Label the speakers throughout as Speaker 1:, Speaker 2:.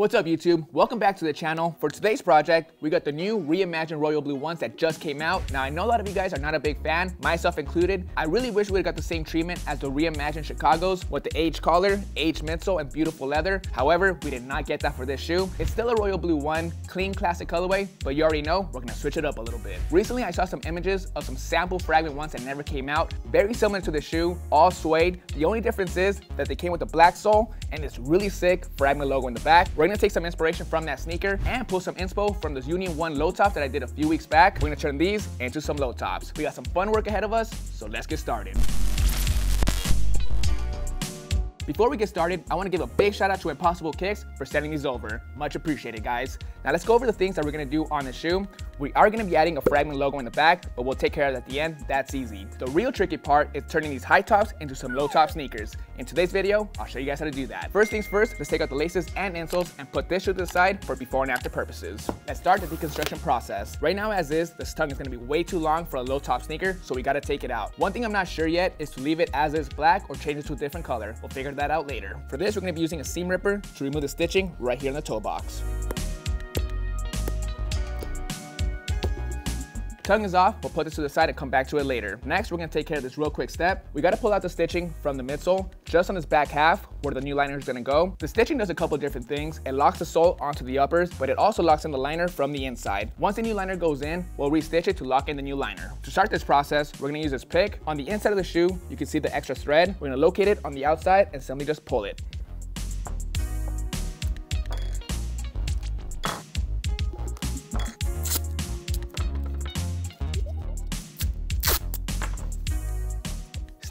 Speaker 1: What's up YouTube? Welcome back to the channel. For today's project, we got the new Reimagined Royal Blue ones that just came out. Now I know a lot of you guys are not a big fan, myself included. I really wish we would have got the same treatment as the Reimagined Chicagos with the aged collar, aged midsole, and beautiful leather. However, we did not get that for this shoe. It's still a Royal Blue one, clean classic colorway, but you already know we're gonna switch it up a little bit. Recently I saw some images of some sample fragment ones that never came out, very similar to the shoe, all suede. The only difference is that they came with a black sole and this really sick fragment logo in the back. We're gonna take some inspiration from that sneaker and pull some inspo from those Union 1 low tops that I did a few weeks back. We're gonna turn these into some low tops. We got some fun work ahead of us, so let's get started. Before we get started, I want to give a big shout out to Impossible Kicks for sending these over. Much appreciated, guys. Now let's go over the things that we're going to do on the shoe. We are going to be adding a fragment logo in the back, but we'll take care of that at the end. That's easy. The real tricky part is turning these high tops into some low top sneakers. In today's video, I'll show you guys how to do that. First things first, let's take out the laces and insoles and put this shoe to the side for before and after purposes. Let's start the deconstruction process. Right now as is, this tongue is going to be way too long for a low top sneaker, so we got to take it out. One thing I'm not sure yet is to leave it as is black or change it to a different color. We'll figure that out later. For this, we're going to be using a seam ripper to remove the stitching right here in the toe box. Tongue is off, we'll put this to the side and come back to it later. Next, we're gonna take care of this real quick step. We gotta pull out the stitching from the midsole, just on this back half where the new liner is gonna go. The stitching does a couple different things. It locks the sole onto the uppers, but it also locks in the liner from the inside. Once the new liner goes in, we'll re-stitch it to lock in the new liner. To start this process, we're gonna use this pick. On the inside of the shoe, you can see the extra thread. We're gonna locate it on the outside and simply just pull it.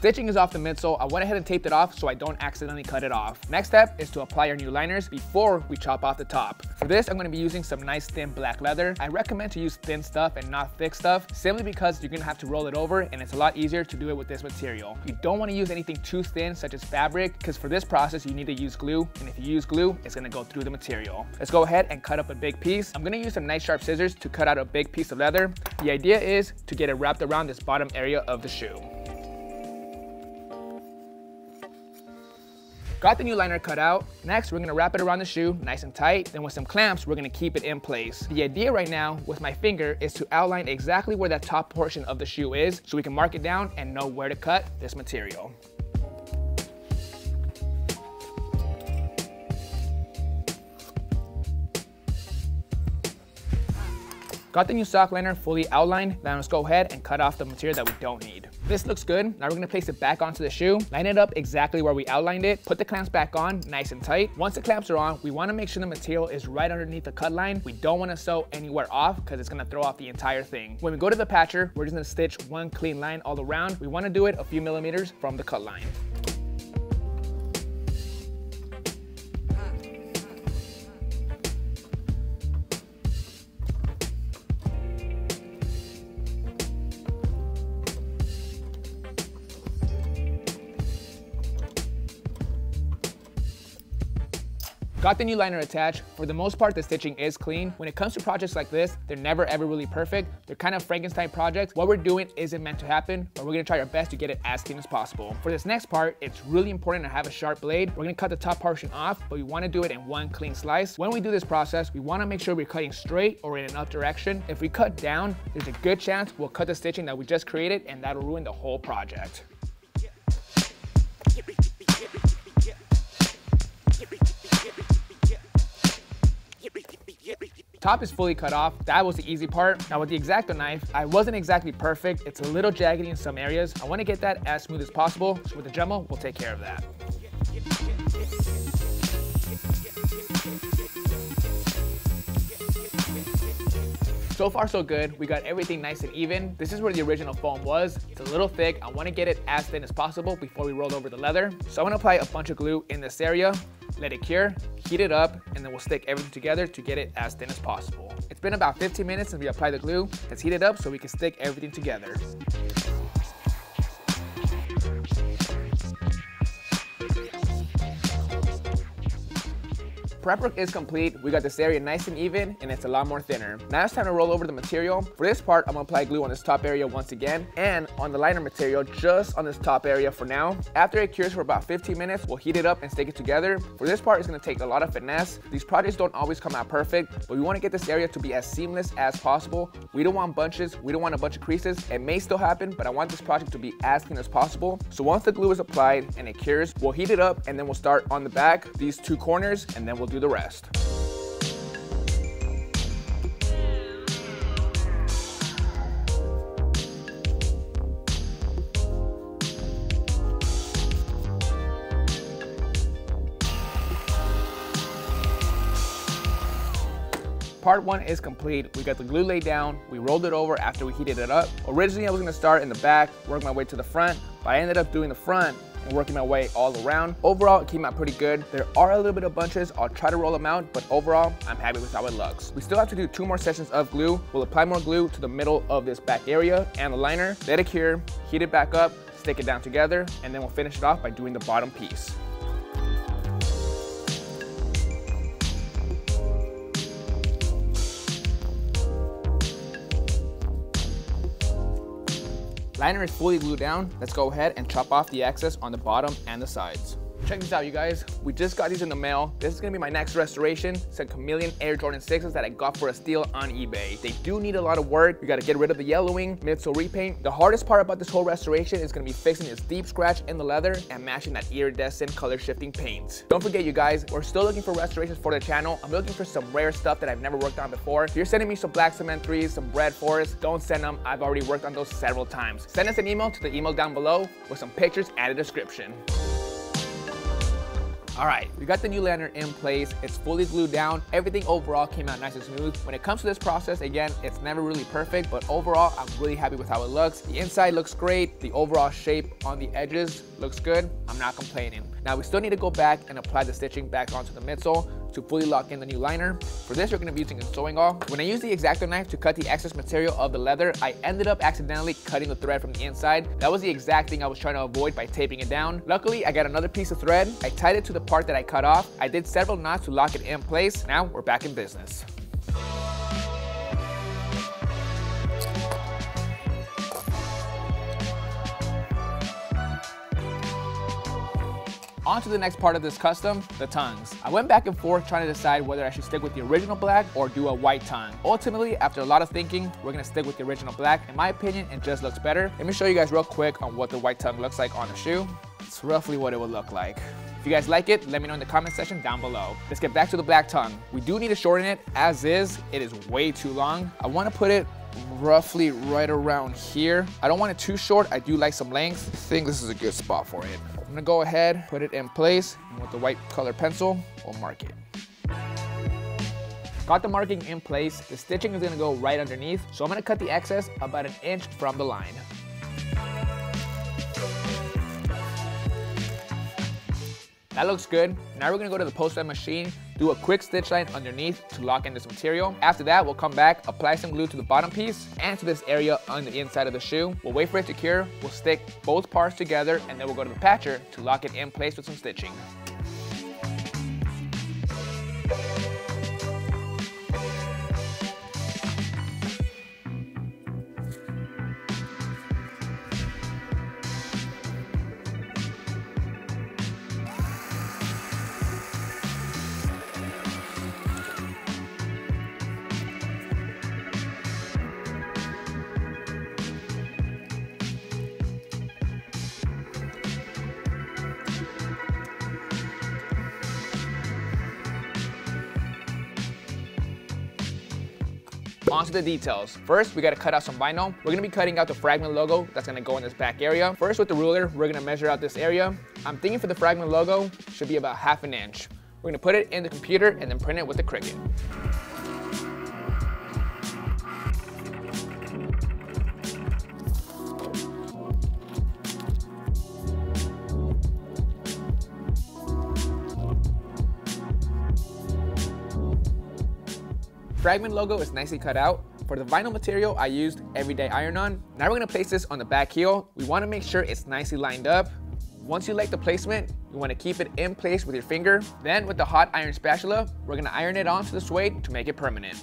Speaker 1: Stitching is off the midsole. I went ahead and taped it off so I don't accidentally cut it off. Next step is to apply our new liners before we chop off the top. For this, I'm going to be using some nice thin black leather. I recommend to use thin stuff and not thick stuff, simply because you're going to have to roll it over and it's a lot easier to do it with this material. You don't want to use anything too thin, such as fabric, because for this process you need to use glue, and if you use glue, it's going to go through the material. Let's go ahead and cut up a big piece. I'm going to use some nice sharp scissors to cut out a big piece of leather. The idea is to get it wrapped around this bottom area of the shoe. Got the new liner cut out. Next, we're gonna wrap it around the shoe nice and tight. Then with some clamps, we're gonna keep it in place. The idea right now with my finger is to outline exactly where that top portion of the shoe is so we can mark it down and know where to cut this material. Got the new sock liner fully outlined. Now let's go ahead and cut off the material that we don't need. This looks good. Now we're gonna place it back onto the shoe, line it up exactly where we outlined it, put the clamps back on nice and tight. Once the clamps are on, we wanna make sure the material is right underneath the cut line. We don't wanna sew anywhere off because it's gonna throw off the entire thing. When we go to the patcher, we're just gonna stitch one clean line all around. We wanna do it a few millimeters from the cut line. Got the new liner attached. For the most part, the stitching is clean. When it comes to projects like this, they're never ever really perfect. They're kind of Frankenstein projects. What we're doing isn't meant to happen, but we're gonna try our best to get it as clean as possible. For this next part, it's really important to have a sharp blade. We're gonna cut the top portion off, but we wanna do it in one clean slice. When we do this process, we wanna make sure we're cutting straight or in an up direction. If we cut down, there's a good chance we'll cut the stitching that we just created, and that'll ruin the whole project. Top is fully cut off. That was the easy part. Now with the X-Acto knife, I wasn't exactly perfect. It's a little jaggedy in some areas. I want to get that as smooth as possible. So with the Dremel, we'll take care of that. So far so good. We got everything nice and even. This is where the original foam was. It's a little thick. I want to get it as thin as possible before we roll over the leather. So I'm going to apply a bunch of glue in this area, let it cure, heat it up, and then we'll stick everything together to get it as thin as possible. It's been about 15 minutes since we applied the glue. Let's heat it up so we can stick everything together. prep work is complete. We got this area nice and even, and it's a lot more thinner. Now it's time to roll over the material. For this part, I'm gonna apply glue on this top area once again, and on the liner material just on this top area for now. After it cures for about 15 minutes, we'll heat it up and stick it together. For this part, it's gonna take a lot of finesse. These projects don't always come out perfect, but we wanna get this area to be as seamless as possible. We don't want bunches, we don't want a bunch of creases. It may still happen, but I want this project to be as clean as possible. So once the glue is applied and it cures, we'll heat it up, and then we'll start on the back, these two corners, and then we'll do the rest. Part 1 is complete. We got the glue laid down, we rolled it over after we heated it up. Originally I was gonna start in the back, work my way to the front, but I ended up doing the front and working my way all around. Overall, it came out pretty good. There are a little bit of bunches. I'll try to roll them out, but overall, I'm happy with how it looks. We still have to do 2 more sessions of glue. We'll apply more glue to the middle of this back area and the liner, let it cure, heat it back up, stick it down together, and then we'll finish it off by doing the bottom piece. Liner is fully glued down. Let's go ahead and chop off the excess on the bottom and the sides. Check this out, you guys. We just got these in the mail. This is gonna be my next restoration. Some Chameleon Air Jordan 6s that I got for a steal on eBay. They do need a lot of work. We gotta get rid of the yellowing, midsole repaint. The hardest part about this whole restoration is gonna be fixing this deep scratch in the leather and matching that iridescent color shifting paint. Don't forget, you guys, we're still looking for restorations for the channel. I'm looking for some rare stuff that I've never worked on before. If you're sending me some black cement 3s, some bread 4s, don't send them. I've already worked on those several times. Send us an email to the email down below with some pictures and a description. All right, we got the new liner in place. It's fully glued down. Everything overall came out nice and smooth. When it comes to this process, again, it's never really perfect, but overall, I'm really happy with how it looks. The inside looks great. The overall shape on the edges looks good. I'm not complaining. Now, we still need to go back and apply the stitching back onto the midsole to fully lock in the new liner. For this, we're gonna be using a sewing awl. When I used the X-Acto knife to cut the excess material of the leather, I ended up accidentally cutting the thread from the inside. That was the exact thing I was trying to avoid by taping it down. Luckily, I got another piece of thread. I tied it to the part that I cut off. I did several knots to lock it in place. Now we're back in business. On to the next part of this custom, the tongues. I went back and forth trying to decide whether I should stick with the original black or do a white tongue. Ultimately, after a lot of thinking, we're gonna stick with the original black. In my opinion, it just looks better. Let me show you guys real quick on what the white tongue looks like on the shoe. It's roughly what it would look like. If you guys like it, let me know in the comment section down below. Let's get back to the black tongue. We do need to shorten it. As is, it is way too long. I wanna put it roughly right around here. I don't want it too short. I do like some length. I think this is a good spot for it. I'm gonna go ahead, put it in place, and with the white color pencil, we'll mark it. Got the marking in place. The stitching is gonna go right underneath, so I'm gonna cut the excess about 1 inch from the line. That looks good. Now we're gonna go to the post-bed machine, do a quick stitch line underneath to lock in this material. After that, we'll come back, apply some glue to the bottom piece and to this area on the inside of the shoe. We'll wait for it to cure. We'll stick both parts together, and then we'll go to the patcher to lock it in place with some stitching. On to the details. First, we gotta cut out some vinyl. We're gonna be cutting out the fragment logo that's gonna go in this back area. First, with the ruler, we're gonna measure out this area. I'm thinking for the fragment logo, should be about 1/2 inch. We're gonna put it in the computer and then print it with the Cricut. Fragment logo is nicely cut out. For the vinyl material, I used everyday iron-on. Now we're gonna place this on the back heel. We wanna make sure it's nicely lined up. Once you like the placement, you want to keep it in place with your finger. Then with the hot iron spatula, we're going to iron it onto the suede to make it permanent.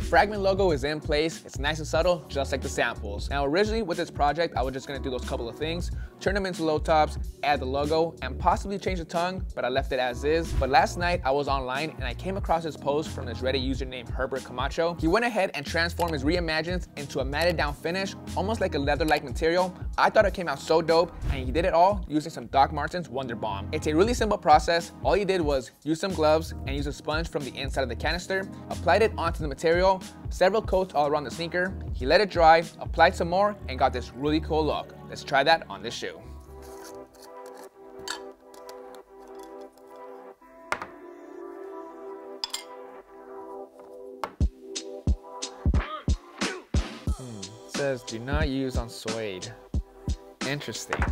Speaker 1: Fragment logo is in place. It's nice and subtle, just like the samples. Now, originally with this project, I was just gonna do those couple of things, turn them into low tops, add the logo, and possibly change the tongue, but I left it as is. But last night I was online and I came across this post from this Reddit user named Herbert Camacho. He went ahead and transformed his Reimagined into a matted down finish, almost like a leather-like material. I thought it came out so dope, and he did it all using some Doc Martens Wonder Bomb. It's a really simple process. All he did was use some gloves and use a sponge from the inside of the canister, applied it onto the material, several coats all around the sneaker. He let it dry, applied some more, and got this really cool look. Let's try that on this shoe. It says do not use on suede. Interesting.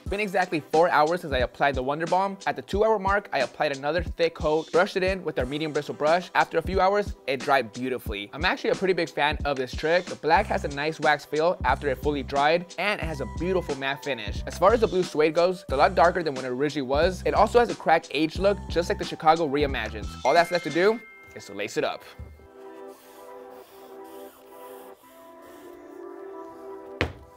Speaker 1: Been exactly 4 hours since I applied the Wonder Bomb. At the 2-hour mark, I applied another thick coat, brushed it in with our medium bristle brush. After a few hours, it dried beautifully. I'm actually a pretty big fan of this trick. The black has a nice wax feel after it fully dried, and it has a beautiful matte finish. As far as the blue suede goes, it's a lot darker than when it originally was. It also has a cracked aged look, just like the Chicago Reimagined. All that's left to do is to lace it up.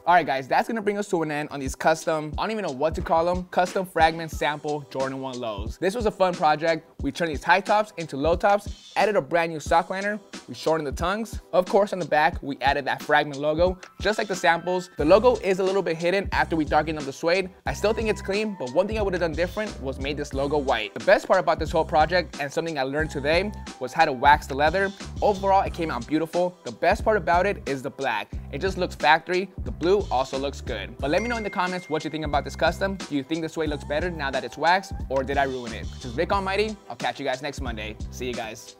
Speaker 1: Alright guys, that's gonna bring us to an end on these custom, I don't even know what to call them, custom fragment sample Jordan 1 lows. This was a fun project. We turned these high tops into low tops, added a brand new sock liner, we shortened the tongues. Of course on the back, we added that fragment logo, just like the samples. The logo is a little bit hidden after we darkened up the suede. I still think it's clean, but one thing I would have done different was made this logo white. The best part about this whole project, and something I learned today, was how to wax the leather. Overall, it came out beautiful. The best part about it is the black. It just looks factory. The blue also looks good. But let me know in the comments what you think about this custom. Do you think the suede looks better now that it's waxed, or did I ruin it? This is Vick Almighty. I'll catch you guys next Monday. See you guys.